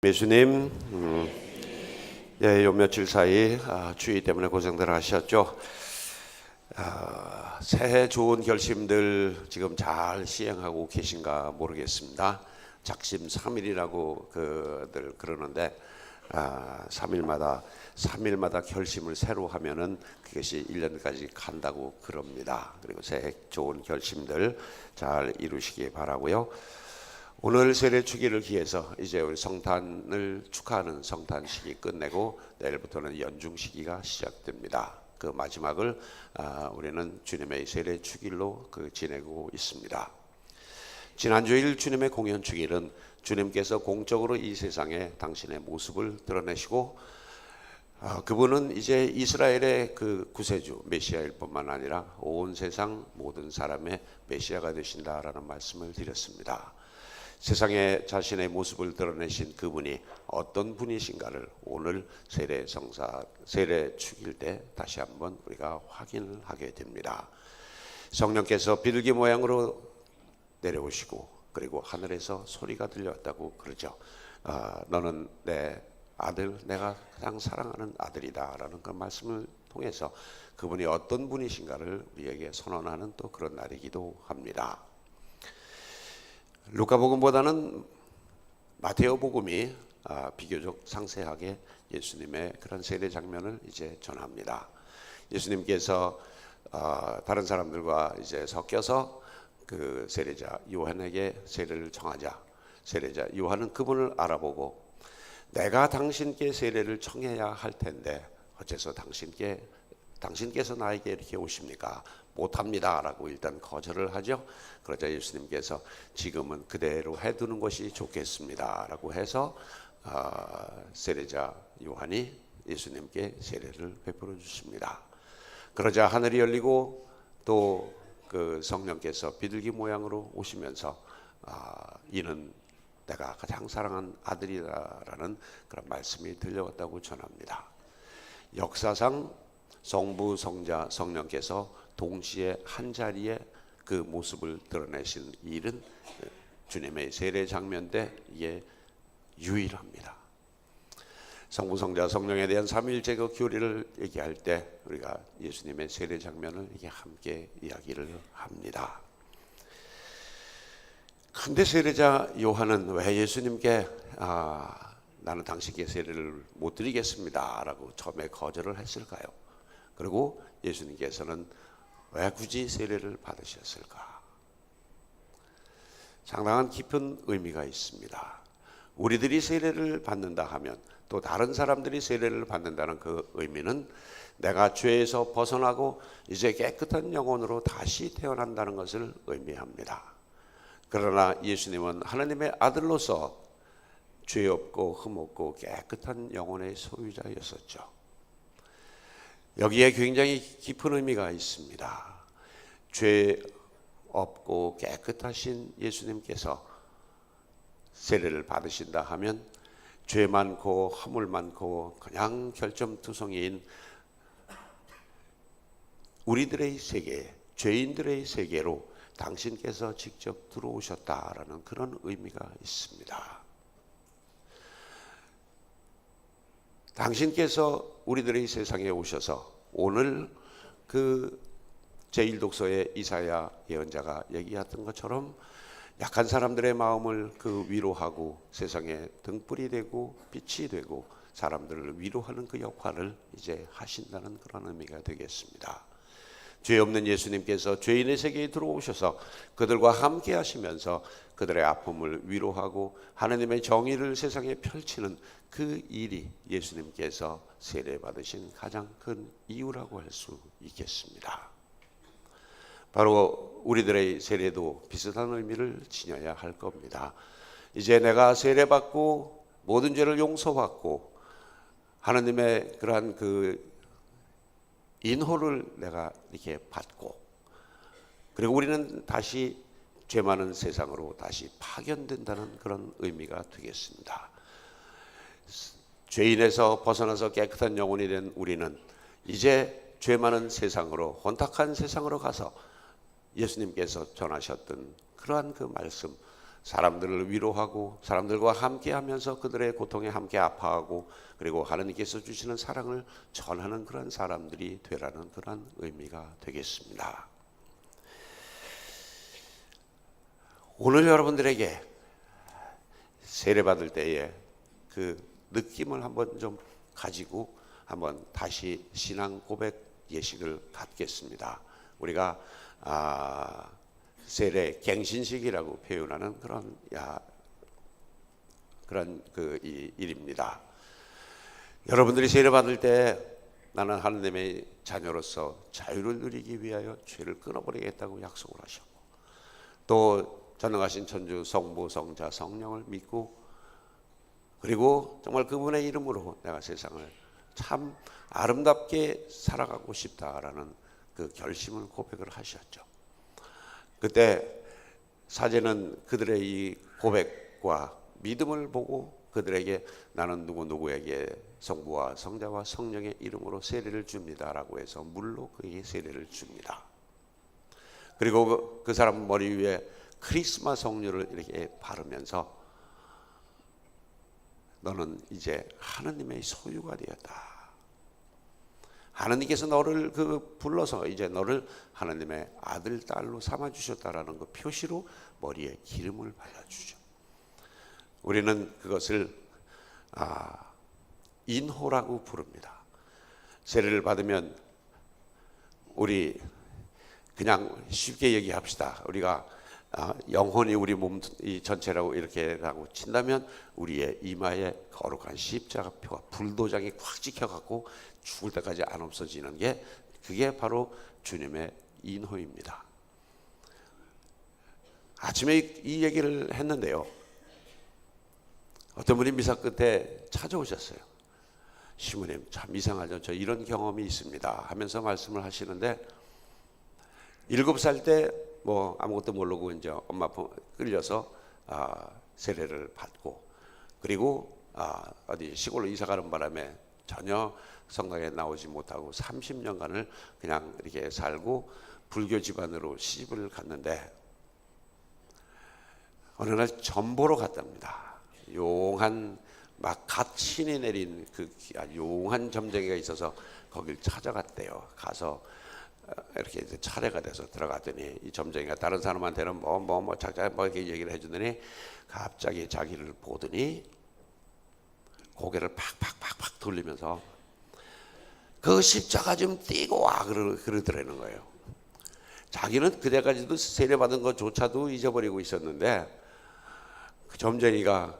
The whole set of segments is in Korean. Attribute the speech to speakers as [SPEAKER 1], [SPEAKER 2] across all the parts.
[SPEAKER 1] 예수님, 요 며칠 사이 추위 때문에 고생들 하셨죠. 새해 좋은 결심들 지금 잘 시행하고 계신가 모르겠습니다. 작심 3일이라고 그들 그러는데 3일마다 결심을 새로 하면은 그것이 1년까지 간다고 그럽니다. 그리고 새해 좋은 결심들 잘 이루시기 바라고요. 오늘 세례주기를 기해서 이제 우리 성탄을 축하하는 성탄식이 끝내고 내일부터는 연중시기가 시작됩니다. 그 마지막을 우리는 주님의 세례주일로 지내고 있습니다. 지난주일 주님의 공연주일은 주님께서 공적으로 이 세상에 당신의 모습을 드러내시고 그분은 이제 이스라엘의 그 구세주 메시아일 뿐만 아니라 온 세상 모든 사람의 메시아가 되신다라는 말씀을 드렸습니다. 세상에 자신의 모습을 드러내신 그분이 어떤 분이신가를 오늘 세례 축일 때 다시 한번 우리가 확인을 하게 됩니다. 성령께서 비둘기 모양으로 내려오시고 그리고 하늘에서 소리가 들려왔다고 그러죠. 너는 내 아들, 내가 가장 사랑하는 아들이다 라는 그 말씀을 통해서 그분이 어떤 분이신가를 우리에게 선언하는 또 그런 날이기도 합니다. 루카복음보다는 마테오복음이 비교적 상세하게 예수님의 그런 세례 장면을 이제 전합니다. 예수님께서 다른 사람들과 이제 섞여서 그 세례자 요한에게 세례를 청하자 세례자 요한은 그분을 알아보고 내가 당신께 세례를 청해야 할 텐데 어째서 당신께서 나에게 이렇게 오십니까? 못합니다 라고 일단 거절을 하죠. 그러자 예수님께서 지금은 그대로 해두는 것이 좋겠습니다 라고 해서 세례자 요한이 예수님께 세례를 베풀어 주십니다. 그러자 하늘이 열리고 또 그 성령께서 비둘기 모양으로 오시면서 이는 내가 가장 사랑한 아들이다라는 그런 말씀이 들려왔다고 전합니다. 역사상 성부, 성자, 성령께서 동시에 한 자리에 그 모습을 드러내신 일은 주님의 세례 장면 때 이게 유일합니다. 성부, 성자, 성령에 대한 삼위일체 그 교리를 얘기할 때 우리가 예수님의 세례 장면을 이게 함께 이야기를 합니다. 근데 세례자 요한은 왜 예수님께 나는 당신께 세례를 못 드리겠습니다 라고 처음에 거절을 했을까요? 그리고 예수님께서는 왜 굳이 세례를 받으셨을까? 상당한 깊은 의미가 있습니다. 우리들이 세례를 받는다 하면 또 다른 사람들이 세례를 받는다는 그 의미는 내가 죄에서 벗어나고 이제 깨끗한 영혼으로 다시 태어난다는 것을 의미합니다. 그러나 예수님은 하나님의 아들로서 죄 없고 흠 없고 깨끗한 영혼의 소유자였었죠. 여기에 굉장히 깊은 의미가 있습니다. 죄 없고 깨끗하신 예수님께서 세례를 받으신다 하면 죄 많고 허물 많고 그냥 결점투성이인 우리들의 세계, 죄인들의 세계로 당신께서 직접 들어오셨다라는 그런 의미가 있습니다. 당신께서 우리들의 세상에 오셔서 오늘 그 제1독서의 이사야 예언자가 얘기했던 것처럼 약한 사람들의 마음을 그 위로하고 세상에 등불이 되고 빛이 되고 사람들을 위로하는 그 역할을 이제 하신다는 그런 의미가 되겠습니다. 죄 없는 예수님께서 죄인의 세계에 들어오셔서 그들과 함께 하시면서 그들의 아픔을 위로하고 하나님의 정의를 세상에 펼치는 그 일이 예수님께서 세례 받으신 가장 큰 이유라고 할 수 있겠습니다. 바로 우리들의 세례도 비슷한 의미를 지녀야 할 겁니다. 이제 내가 세례 받고 모든 죄를 용서받고 하나님의 그러한 그 인호를 내가 이렇게 받고 그리고 우리는 다시 죄 많은 세상으로 다시 파견된다는 그런 의미가 되겠습니다. 죄인에서 벗어나서 깨끗한 영혼이 된 우리는 이제 죄 많은 세상으로 혼탁한 세상으로 가서 예수님께서 전하셨던 그러한 그 말씀 사람들을 위로하고 사람들과 함께하면서 그들의 고통에 함께 아파하고 그리고 하나님께서 주시는 사랑을 전하는 그런 사람들이 되라는 그런 의미가 되겠습니다. 오늘 여러분들에게 세례받을 때에 그 느낌을 한번 좀 가지고 한번 다시 신앙 고백 예식을 갖겠습니다. 우리가 세례 갱신식이라고 표현하는 그런 그 일입니다. 여러분들이 세례 받을 때 나는 하나님의 자녀로서 자유를 누리기 위하여 죄를 끊어버리겠다고 약속을 하셨고, 또 전능하신 천주 성부 성자 성령을 믿고, 그리고 정말 그분의 이름으로 내가 세상을 참 아름답게 살아가고 싶다라는 그 결심을 고백을 하셨죠. 그때 사제는 그들의 이 고백과 믿음을 보고 그들에게 나는 누구누구에게 성부와 성자와 성령의 이름으로 세례를 줍니다라고 해서 물로 그에게 세례를 줍니다. 그리고 그 사람 머리 위에 크리스마 성류를 이렇게 바르면서 너는 이제 하느님의 소유가 되었다. 하나님께서 너를 불러서 이제 너를 하나님의 아들, 딸로 삼아주셨다라는 그 표시로 머리에 기름을 발라주죠. 우리는 그것을 인호라고 부릅니다. 세례를 받으면 우리 그냥 쉽게 얘기합시다. 우리가 영혼이 우리 몸 전체라고 이렇게 하고 친다면 우리의 이마에 거룩한 십자가표가 불도장이 꽉 찍혀갖고 죽을 때까지 안 없어지는 게 그게 바로 주님의 인호입니다. 아침에 이 얘기를 했는데요, 어떤 분이 미사 끝에 찾아오셨어요. 시모님 참 이상하죠. 저 이런 경험이 있습니다 하면서 말씀을 하시는데, 7살 때 뭐 아무것도 모르고 이제 엄마 아빠 끌려서 세례를 받고, 그리고 어디 시골로 이사 가는 바람에 전혀 성당에 나오지 못하고 30년간을 그냥 이렇게 살고 불교 집안으로 시집을 갔는데, 어느 날 전보로 갔답니다. 용한 막 갓 신이 내린 그 용한 점쟁이가 있어서 거길 찾아갔대요. 가서 이렇게 차례가 돼서 들어갔더니 이 점쟁이가 다른 사람한테는 뭐 이렇게 얘기를 해주더니 갑자기 자기를 보더니 고개를 팍팍팍팍 돌리면서 그 십자가 좀 띄고 와 그러더라는 거예요. 자기는 그때까지도 세례받은 것조차도 잊어버리고 있었는데 그 점쟁이가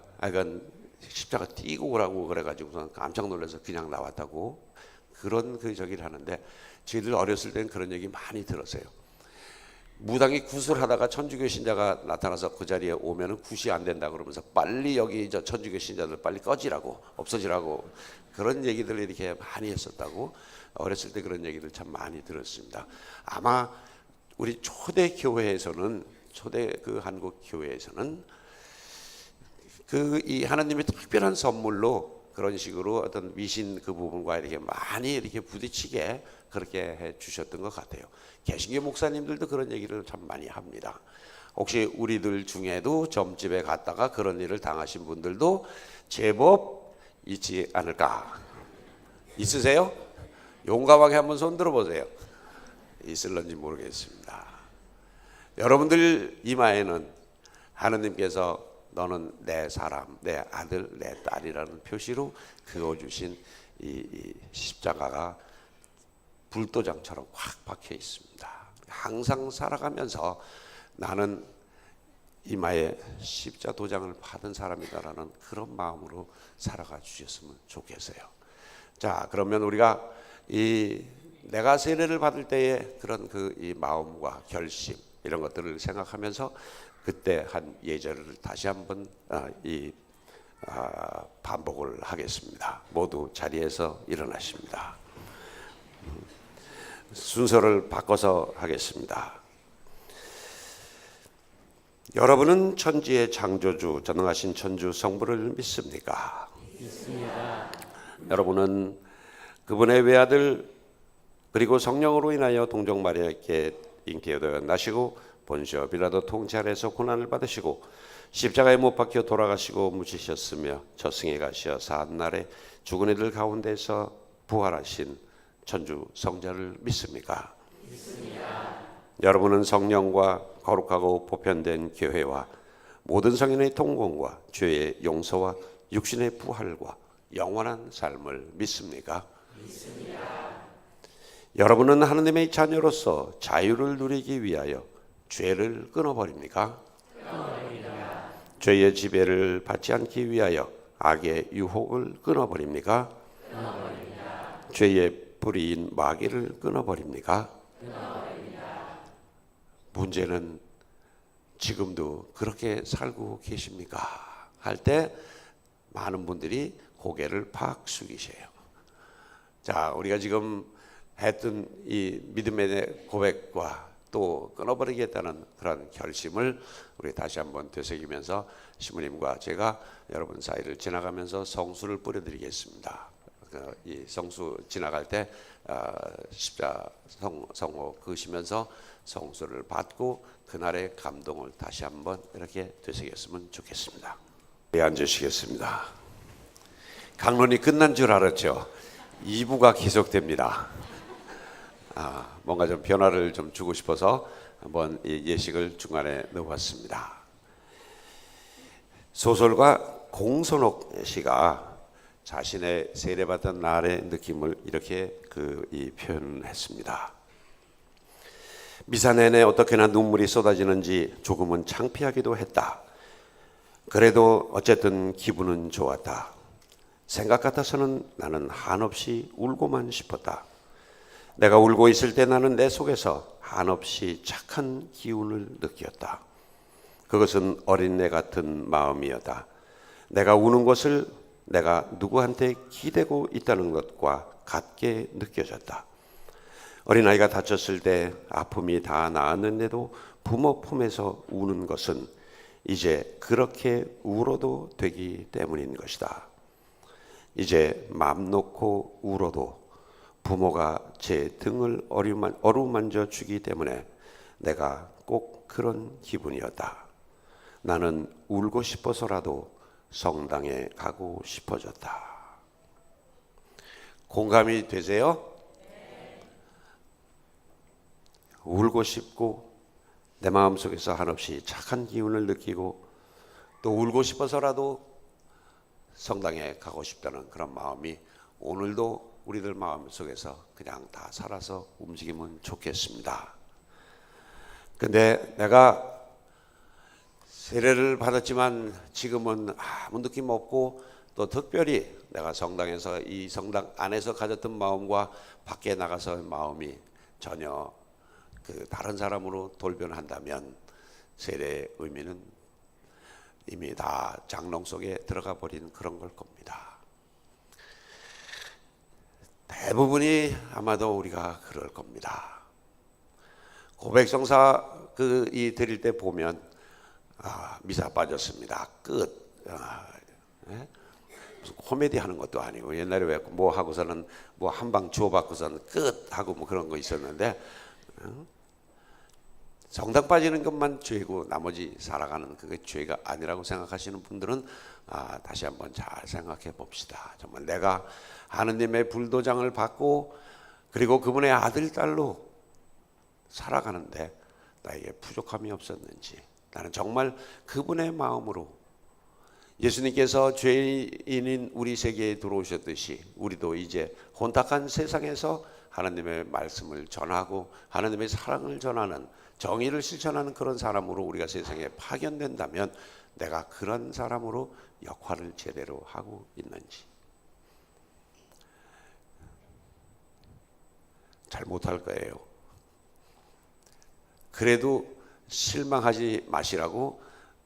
[SPEAKER 1] 십자가 띄고 오라고 그래가지고 깜짝 놀라서 그냥 나왔다고 그런 저기를 하는데, 저희들 어렸을 때는 그런 얘기 많이 들었어요. 무당이 굿을 하다가 천주교 신자가 나타나서 그 자리에 오면은 굿이 안 된다 그러면서 빨리 여기 저 천주교 신자들 빨리 꺼지라고 없어지라고 그런 얘기들 이렇게 많이 했었다고 어렸을 때 그런 얘기를 참 많이 들었습니다. 아마 우리 초대 교회에서는 초대 그 한국 교회에서는 이 하나님의 특별한 선물로 그런 식으로 어떤 미신 그 부분과 이렇게 많이 이렇게 부딪히게 그렇게 해 주셨던 것 같아요. 개신교 목사님들도 그런 얘기를 참 많이 합니다. 혹시 우리들 중에도 점집에 갔다가 그런 일을 당하신 분들도 제법 있지 않을까? 있으세요? 용감하게 한번 손 들어보세요. 있을런지 모르겠습니다. 여러분들 이마에는 하느님께서 너는 내 사람, 내 아들, 내 딸이라는 표시로 그어주신 이 십자가가 불도장처럼 확 박혀 있습니다. 항상 살아가면서 나는 이마에 십자 도장을 받은 사람이다라는 그런 마음으로 살아가 주셨으면 좋겠어요. 자, 그러면 우리가 내가 세례를 받을 때의 그런 이 마음과 결심 이런 것들을 생각하면서 그때 한 예절을 다시 한번 반복을 하겠습니다. 모두 자리에서 일어나십니다. 순서를 바꿔서 하겠습니다. 여러분은 천지의 창조주 전능하신 천주 성부를 믿습니까?
[SPEAKER 2] 믿습니다.
[SPEAKER 1] 여러분은 그분의 외아들 그리고 성령으로 인하여 동정 마리아께 잉태되어 나시고 본시오 빌라도 통치 아래에서 고난을 받으시고 십자가에 못 박혀 돌아가시고 묻히셨으며 저승에 가시어 사한날에 죽은 이들 가운데서 부활하신 천주 성자를 믿습니까? 믿습니다. 여러분은 성령과 거룩하고 보편된 교회와 모든 성인의 통공과 죄의 용서와 육신의 부활과 영원한 삶을 믿습니까? 믿습니다. 여러분은 하나님의 자녀로서 자유를 누리기 위하여 죄를 끊어버립니까? 끊어버립니다. 죄의 지배를 받지 않기 위하여 악의 유혹을 끊어버립니까? 끊어버립니다. 죄의 불의인 마귀를 끊어버립니까? 끊어버립니다. 문제는 지금도 그렇게 살고 계십니까? 할 때 많은 분들이 고개를 팍 숙이세요. 자, 우리가 지금 했던 이 믿음의 고백과 또 끊어버리겠다는 그런 결심을 우리 다시 한번 되새기면서 시부님과 제가 여러분 사이를 지나가면서 성수를 뿌려드리겠습니다. 이 성수 지나갈 때 십자 성호 그으시면서 성수를 받고 그날의 감동을 다시 한번 이렇게 되새겼으면 좋겠습니다. 앉으시겠습니다. 강론이 끝난 줄 알았죠. 2부가 계속됩니다. 뭔가 좀 변화를 좀 주고 싶어서 한번 이 예식을 중간에 넣어봤습니다. 소설가 공선옥 씨가 자신의 세례받던 날의 느낌을 이렇게 표현했습니다. 미사 내내 어떻게나 눈물이 쏟아지는지 조금은 창피하기도 했다. 그래도 어쨌든 기분은 좋았다. 생각 같아서는 나는 한없이 울고만 싶었다. 내가 울고 있을 때 나는 내 속에서 한없이 착한 기운을 느꼈다. 그것은 어린애 같은 마음이었다. 내가 우는 것을 내가 누구한테 기대고 있다는 것과 같게 느껴졌다. 어린아이가 다쳤을 때 아픔이 다 나았는데도 부모 품에서 우는 것은 이제 그렇게 울어도 되기 때문인 것이다. 이제 맘 놓고 울어도 부모가 제 등을 어루만져 주기 때문에 내가 꼭 그런 기분이었다. 나는 울고 싶어서라도 성당에 가고 싶어졌다. 공감이 되세요? 울고 싶고 내 마음속에서 한없이 착한 기운을 느끼고 또 울고 싶어서라도 성당에 가고 싶다는 그런 마음이 오늘도 우리들 마음속에서 그냥 다 살아서 움직이면 좋겠습니다. 근데 내가 세례를 받았지만 지금은 아무 느낌 없고 또 특별히 내가 성당에서 이 성당 안에서 가졌던 마음과 밖에 나가서의 마음이 전혀 다른 사람으로 돌변한다면 세례의 의미는 이미 다 장롱 속에 들어가 버린 그런 걸 겁니다. 대부분이 아마도 우리가 그럴 겁니다. 고백성사 이 드릴 때 보면 미사 빠졌습니다. 끝. 무슨 코미디 하는 것도 아니고 옛날에 왜 뭐 하고서는 뭐 한 방 주워받고서는 끝 하고 뭐 그런 거 있었는데 성당 빠지는 것만 죄고 나머지 살아가는 그게 죄가 아니라고 생각하시는 분들은 다시 한번 잘 생각해 봅시다. 정말 내가 하느님의 불도장을 받고 그리고 그분의 아들 딸로 살아가는데 나에게 부족함이 없었는지, 나는 정말 그분의 마음으로 예수님께서 죄인인 우리 세계에 들어오셨듯이 우리도 이제 혼탁한 세상에서 하나님의 말씀을 전하고 하나님의 사랑을 전하는, 정의를 실천하는 그런 사람으로 우리가 세상에 파견된다면 내가 그런 사람으로 역할을 제대로 하고 있는지. 잘 못할 거예요. 그래도 실망하지 마시라고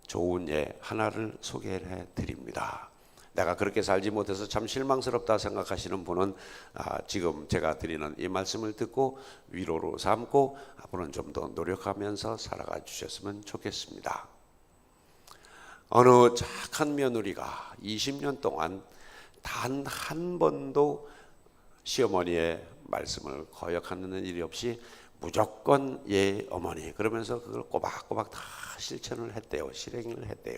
[SPEAKER 1] 좋은 예 하나를 소개해 드립니다. 내가 그렇게 살지 못해서 참 실망스럽다 생각하시는 분은 지금 제가 드리는 이 말씀을 듣고 위로로 삼고 앞으로는 좀 더 노력하면서 살아가 주셨으면 좋겠습니다. 어느 착한 며느리가 20년 동안 단 한 번도 시어머니의 말씀을 거역하는 일이 없이 무조건 예 어머니 그러면서 그걸 꼬박꼬박 다 실천을 했대요. 실행을 했대요.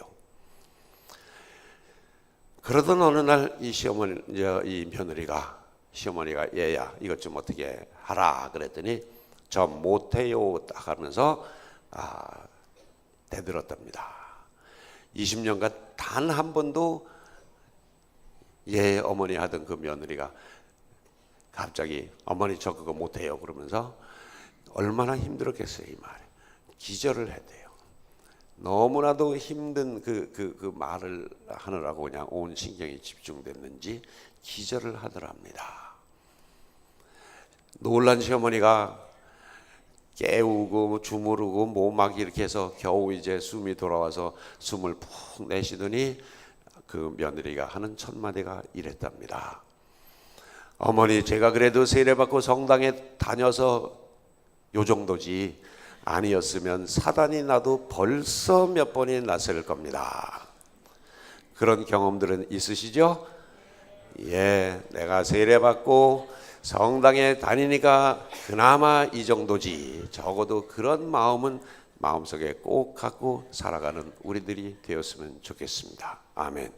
[SPEAKER 1] 그러던 어느 날 이 시어머니, 이 며느리가, 시어머니가 얘야 이것 좀 어떻게 하라 그랬더니 저 못해요 딱 하면서 대들었답니다. 20년간 단 한 번도 얘 어머니 하던 그 며느리가 갑자기 어머니 저 그거 못해요 그러면서 얼마나 힘들었겠어요. 이 말에 기절을 했대요. 너무나도 힘든 그 말을 하느라고 그냥 온 신경이 집중됐는지 기절을 하더랍니다. 놀란 시어머니가 깨우고 주무르고 모막 이렇게 해서 겨우 이제 숨이 돌아와서 숨을 푹 내쉬더니 그 며느리가 하는 첫 마디가 이랬답니다. 어머니, 제가 그래도 세례받고 성당에 다녀서 요 정도지 아니었으면 사단이 나도 벌써 몇 번이 났을 겁니다. 그런 경험들은 있으시죠? 예, 내가 세례받고 성당에 다니니까 그나마 이 정도지. 적어도 그런 마음은 마음속에 꼭 갖고 살아가는 우리들이 되었으면 좋겠습니다. 아멘.